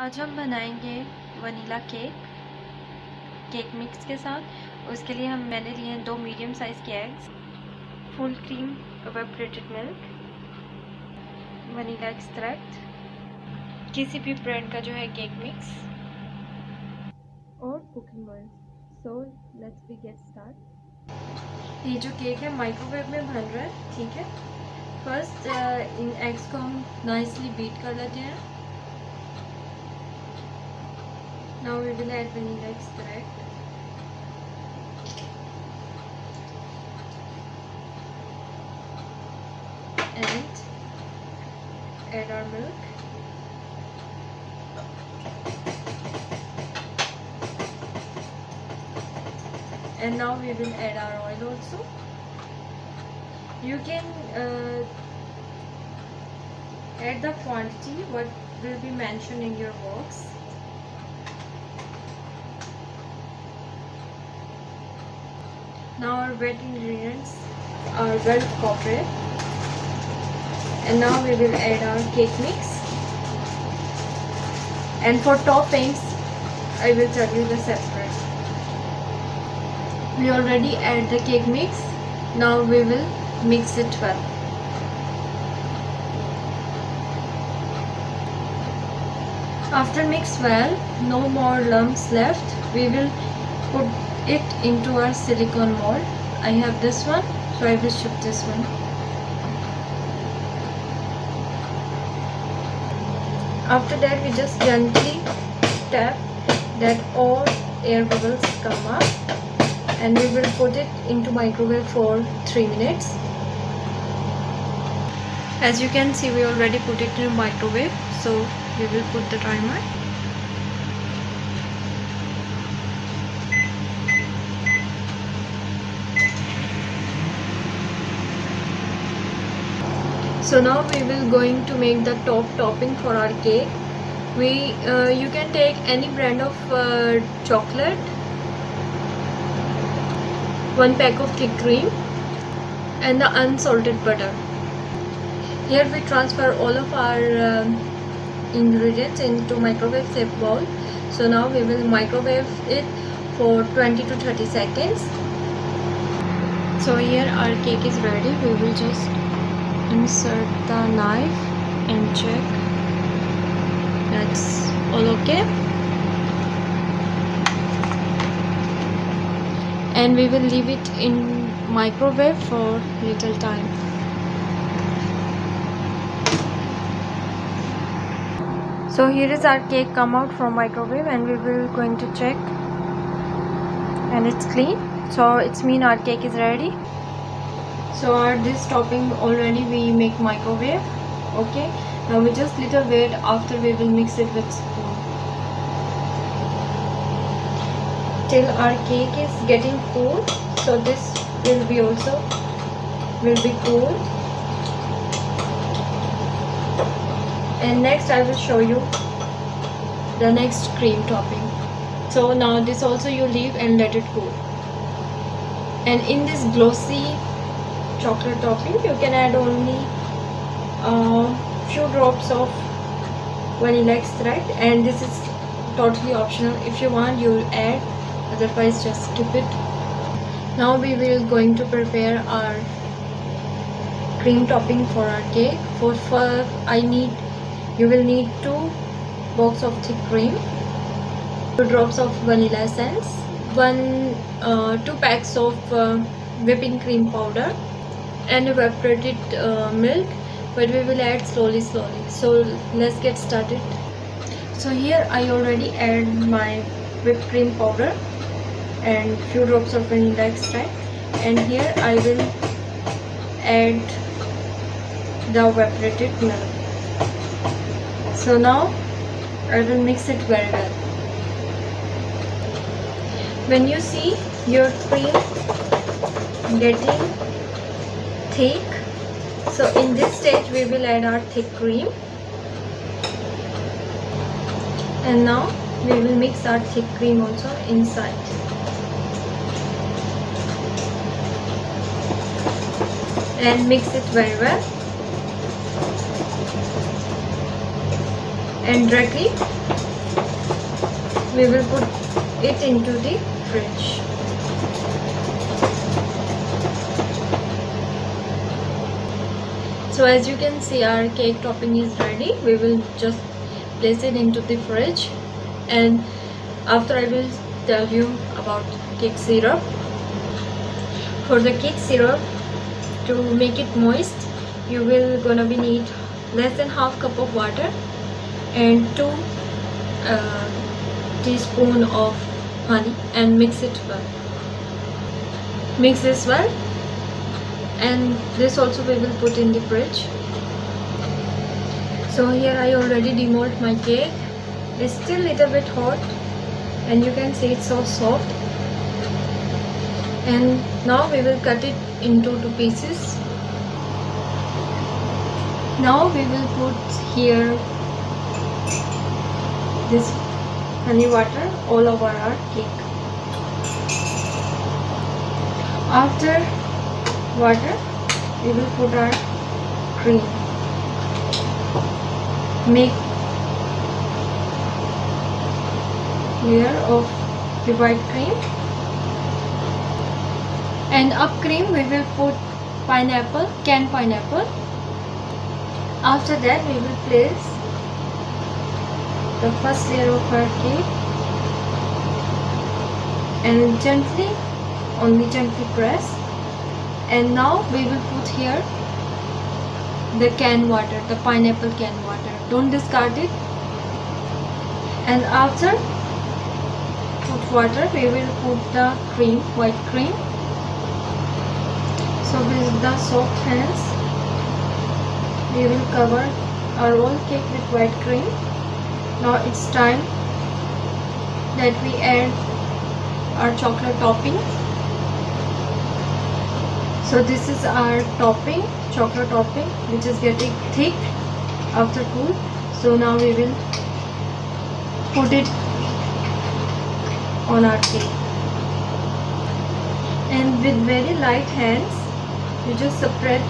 आज हम बनाएंगे वनीला केक मिक्स के साथ। उसके लिए मैंने लिए हैं 2 मीडियम साइज़ के eggs, full cream evaporated milk, vanilla extract, किसी भी ब्रांड का जो है केक मिक्स और cooking oil. So let's be get start. ये जो केक है माइक्रोवेव में बन रहा है, ठीक है। फर्स्ट इन एग्स को हम नाइसली बीट कर लेते हैं। Now we will add vanilla extract and add our milk. And now we will add our oil also. You can add the quantity what will be mentioned in your box. Now our wet ingredients are well coated, and now we will add our cake mix. And for toppings, I will tell you the separate. We already add the cake mix. Now we will mix it well. After mix well, no more lumps left. We will put it into our silicone mold. I have this one, so I will shift this one. After that, we just gently tap that all air bubbles come up, and we will put it into microwave for 3 minutes. As you can see, we already put it in microwave, so we will put the timer. So now we will going to make the topping for our cake. You can take any brand of chocolate, 1 pack of thick cream, and the unsalted butter. Here we transfer all of our ingredients into microwave safe bowl. So now we will microwave it for 20 to 30 seconds. So here our cake is ready. We will just insert the knife and check that's all okay, and we will leave it in microwave for little time. So here is our cake come out from microwave, and we will going to check, and it's clean, so it's mean our cake is ready. So this topping already we make microwave. Okay, now we just little wait. After we will mix it with spoon till our cake is getting cool. So this will be cool. And next I will show you the next cream topping. So now this also you leave and let it cool. And in this glossy chocolate topping, you can add only few drops of vanilla extract, and this is totally optional. If you want, you will add, otherwise just skip it. Now we will going to prepare our cream topping for our cake. For you will need 2 boxes of thick cream, 2 drops of vanilla essence, 2 packs of whipping cream powder, and evaporated milk, but we will add slowly. So let's get started. So here I already add my whipped cream powder and few drops of vanilla extract, and here I will add the evaporated milk. So now I will mix it very well. When you see your cream getting thick, so in this stage we will add our thick cream, and now we will mix our thick cream also inside. And mix it very well, and directly we will put it into the fridge. So as you can see, our cake topping is ready. We will just place it into the fridge, and after I will tell you about cake syrup. For the cake syrup, to make it moist, you will gonna be need less than half cup of water and 2 teaspoon of honey, and mix it well. Mix this well, and this also we will put in the fridge. So here I already demold my cake. It's still little bit hot, and you can see it's so soft. And now we will cut it into 2 pieces. Now we will put here this honey water all over our cake. After water, we will put our cream. Make layer of the white cream, and up cream we will put pineapple, canned pineapple. After that we will place the first layer of our cake and gently, only gently press. And now we will put here the canned water, the pineapple canned water. Don't discard it. And after put water, we will put the cream, white cream. So with the soft hands, we will cover our whole cake with white cream. Now it's time that we add our chocolate topping. So this is our topping, chocolate topping, which is getting thick after cool. So now we will put it on our cake, and with very light hands you just spread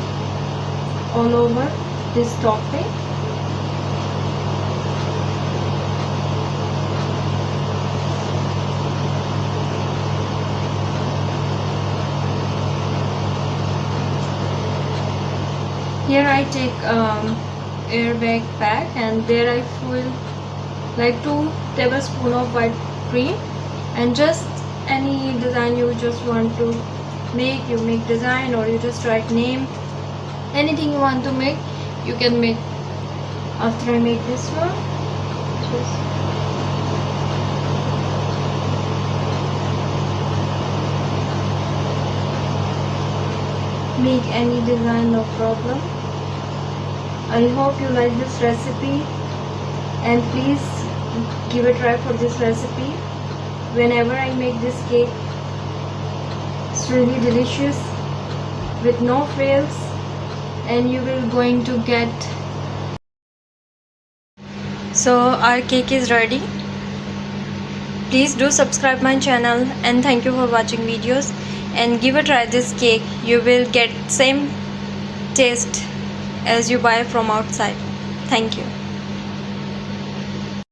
all over this topping. Here I take airbag pack, and there I fill like 2 tablespoons of white cream, and just any design you just want to make, you make design, or you just write name, anything you want to make, you can make. After I make this one, just make any design, no problem. I hope you like this recipe, and please give a try for this recipe. Whenever I make this cake, it's really delicious with no fails, and you will going to get. So our cake is ready. Please do subscribe my channel, and thank you for watching videos, and give a try this cake. You will get same taste as you buy from outside. Thank you.